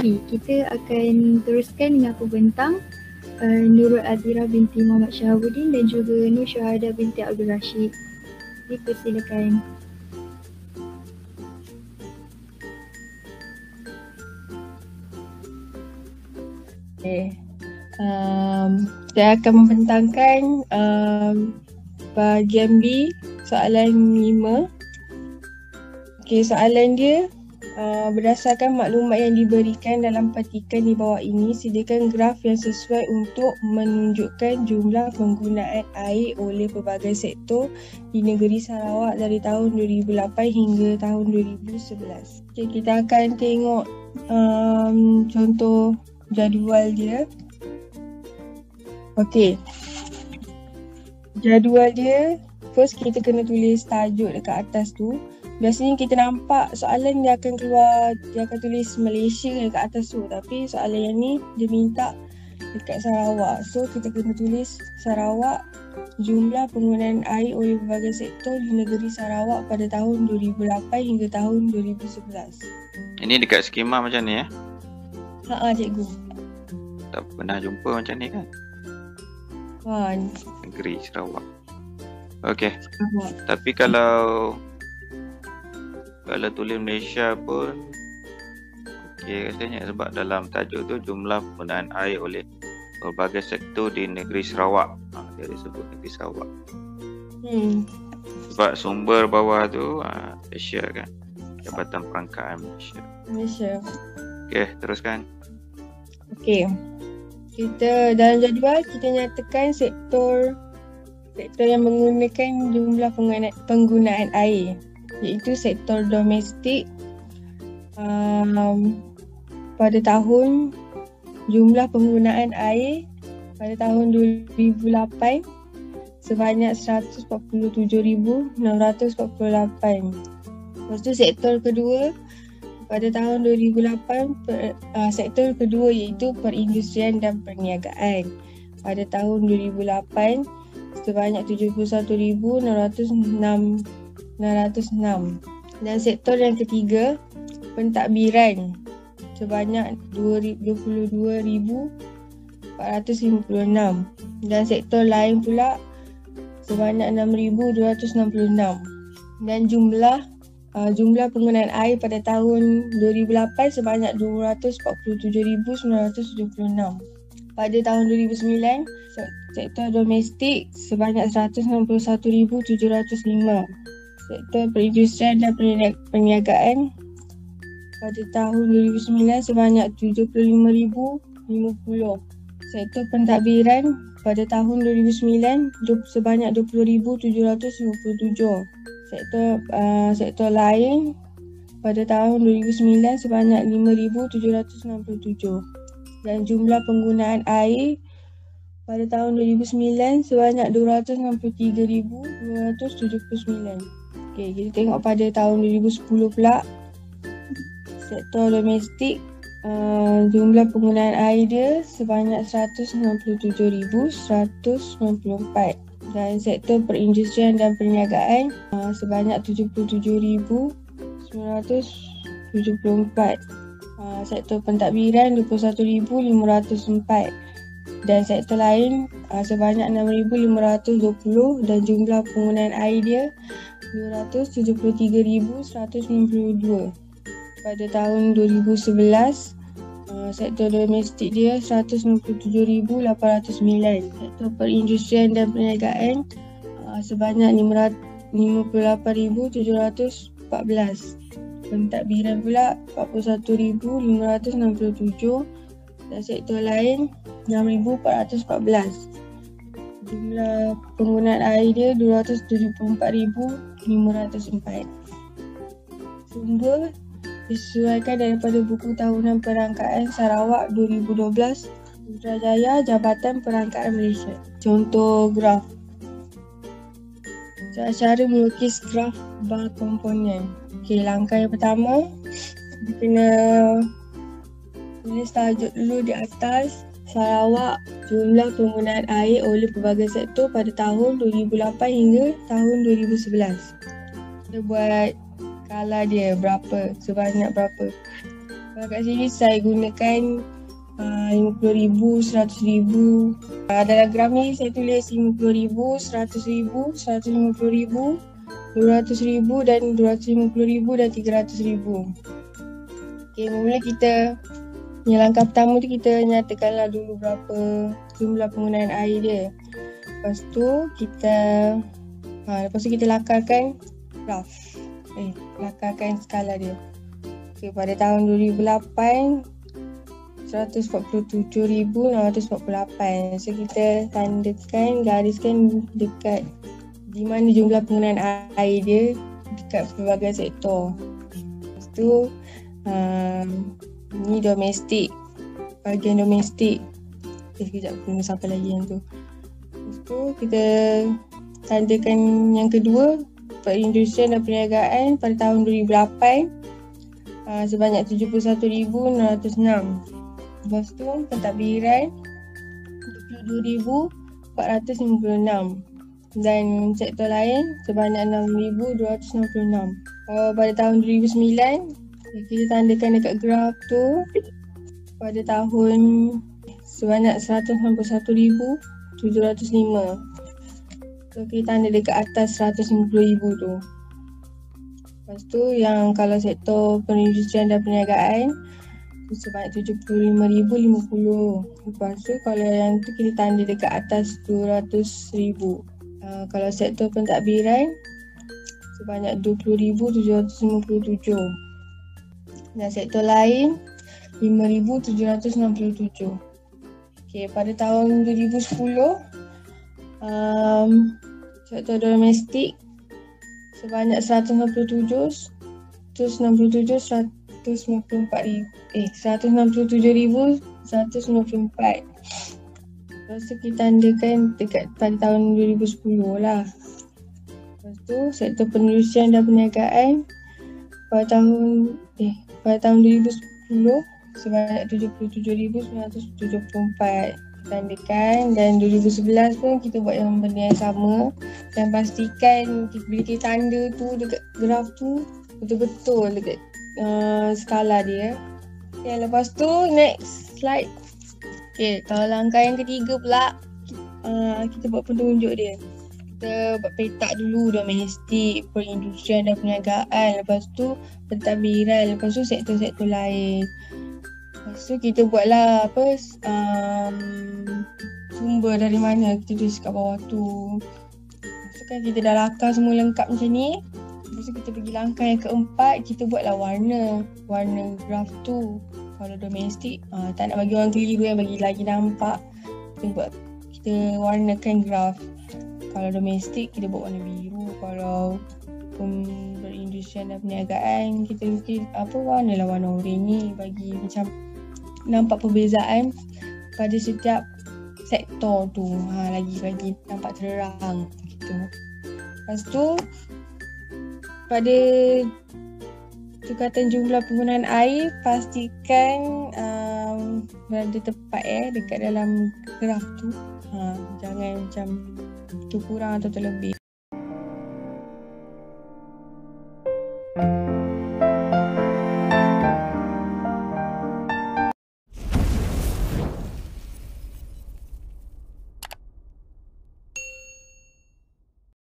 Jambi. Kita akan teruskan dengan pembentang Nurul Azira binti Muhammad Shahabuddin dan juga Nur Syahada binti Abdul Rashid. Dipersilakan. Okay. Saya akan membentangkan bahagian B, soalan 5. Okay, soalan dia, berdasarkan maklumat yang diberikan dalam petikan di bawah ini, sediakan graf yang sesuai untuk menunjukkan jumlah penggunaan air oleh pelbagai sektor di negeri Sarawak dari tahun 2008 hingga tahun 2011. Okay, kita akan tengok contoh jadual dia. Okay, jadual dia, first kita kena tulis tajuk dekat atas tu. Biasanya kita nampak soalan dia akan keluar, dia akan tulis Malaysia dekat atas tu. Tapi soalan yang ni dia minta dekat Sarawak. So kita kena tulis Sarawak, jumlah penggunaan air oleh berbagai sektor di negeri Sarawak pada tahun 2008 hingga tahun 2011. Ini dekat skema macam ni Cikgu. Tak pernah jumpa macam ni kan? Negeri Sarawak. Okey. Tapi kalau tulis Malaysia pun okey rasanya, sebab dalam tajuk tu jumlah penggunaan air oleh berbagai sektor di negeri Sarawak. Dia disebut negeri Sarawak. Sebab sumber bawah tu Malaysia kan. Jabatan Perangkaan Malaysia. Okey, teruskan. Okey. Kita dalam jadual kita nyatakan sektor yang menggunakan jumlah penggunaan air, iaitu sektor domestik pada tahun jumlah penggunaan air pada tahun 2008 sebanyak 147,648. Lepas tu sektor kedua pada tahun 2008, sektor kedua iaitu perindustrian dan perniagaan pada tahun 2008 sebanyak 71,606. Dan sektor yang ketiga, pentadbiran sebanyak 22,456. Dan sektor lain pula sebanyak 6,266. Dan jumlah penggunaan air pada tahun 2008 sebanyak 247,976. Pada tahun 2009, sektor domestik sebanyak 161,705. Sektor perindustrian dan perniagaan pada tahun 2009 sebanyak 75,050. Sektor pentadbiran pada tahun 2009 sebanyak 20,757. Sektor lain pada tahun 2009 sebanyak 5,767. Dan jumlah penggunaan air pada tahun 2009 sebanyak 263,279. Okey, kita tengok pada tahun 2010 pula. Sektor domestik, jumlah penggunaan air dia sebanyak 167,194. Dan sektor perindustrian dan perniagaan sebanyak 77,974. Sektor pentadbiran 21,504. Dan sektor lain sebanyak 6,520 dan jumlah penggunaan air dia 273,192. Pada tahun 2011, sektor domestik dia 197,809. Sektor perindustrian dan perniagaan sebanyak 58,714. Pentadbiran pula 41,567 dan sektor lain 6,414. Jumlah penggunaan air dia 274,504. Sumber disesuaikan daripada buku tahunan Perangkaan Sarawak 2012, Putrajaya Jabatan Perangkaan Malaysia. Contoh graf. Cara melukis graf bar komponen. Okey, langkah yang pertama, kita kena tulis tajuk dulu di atas. Sarawak, jumlah penggunaan air oleh pelbagai sektor pada tahun 2008 hingga tahun 2011. Kita buat skala dia berapa, sebanyak berapa. Kalau kat sini saya gunakan 50,000, 100,000. Dalam graf ni saya tulis 50,000, 100,000, 150,000, 200,000 dan 250,000 dan 300,000. Okay, mula kita langkah pertama tu kita nyatakanlah dulu berapa jumlah penggunaan air dia. Lepas tu kita lakarkan graf. Lakarkan skala dia. Okay, pada tahun 2008 147,648. So kita tandakan, gariskan dekat di mana jumlah penggunaan air dia dekat pelbagai sektor. Lepas tu ni domestik, bahagian domestik. Sekejap tunggu sampai lagi yang tu. Lepas tu kita tandakan yang kedua, perindustrian dan perniagaan pada tahun 2008 sebanyak 71,606. Lepas tu pentadbiran 22,456 dan sektor lain sebanyak 6,266. Pada tahun 2009 kita tandakan dekat graf tu pada tahun sebanyak 191,705. So kita tanda dekat atas 150,000 tu. Lepas tu yang kalau sektor perindustrian dan perniagaan sebanyak 75,050. Lepas tu kalau yang tu kita tanda dekat atas 200,000. Kalau sektor pentadbiran sebanyak 20,757. Dan sektor lain 5,767. Okay, pada tahun 2010 sektor domestik sebanyak 167,194. Lepas tu kita tandakan dekat pada tahun 2010 lah. Lepas tu sektor perindustrian dan perniagaan pada tahun 2010 sebanyak 77,974 tandakan, dan 2011 pun kita buat yang benda yang sama dan pastikan bila kita tanda tu dekat graf tu betul-betul dekat skala dia. Okay, lepas tu next slide. Okay, kalau langkah yang ketiga pula kita buat petunjuk dia. Kita buat petak dulu domestik, perindustrian dan perniagaan, lepas tu pentadbiran, lepas tu sektor-sektor lain. Lepas tu kita buatlah sumber dari mana kita tulis kat bawah tu. Lepas tu kan kita dah lakar semua lengkap macam ni. Lepas tu kita pergi langkah yang keempat, kita buatlah warna graf tu. Kalau domestik tak nak bagi orang keliru yang bagi lagi nampak, kita warnakan graf. Kalau domestik kita buat warna biru. Kalau perindustrian dan perniagaan kita warnalah warna oranye ni, bagi macam nampak perbezaan pada setiap sektor tu. Lagi nampak terang gitu. Lepas tu pada tukatan jumlah penggunaan air, pastikan berada tepat dekat dalam graf tu. Jangan macam tu kurang atau terlebih.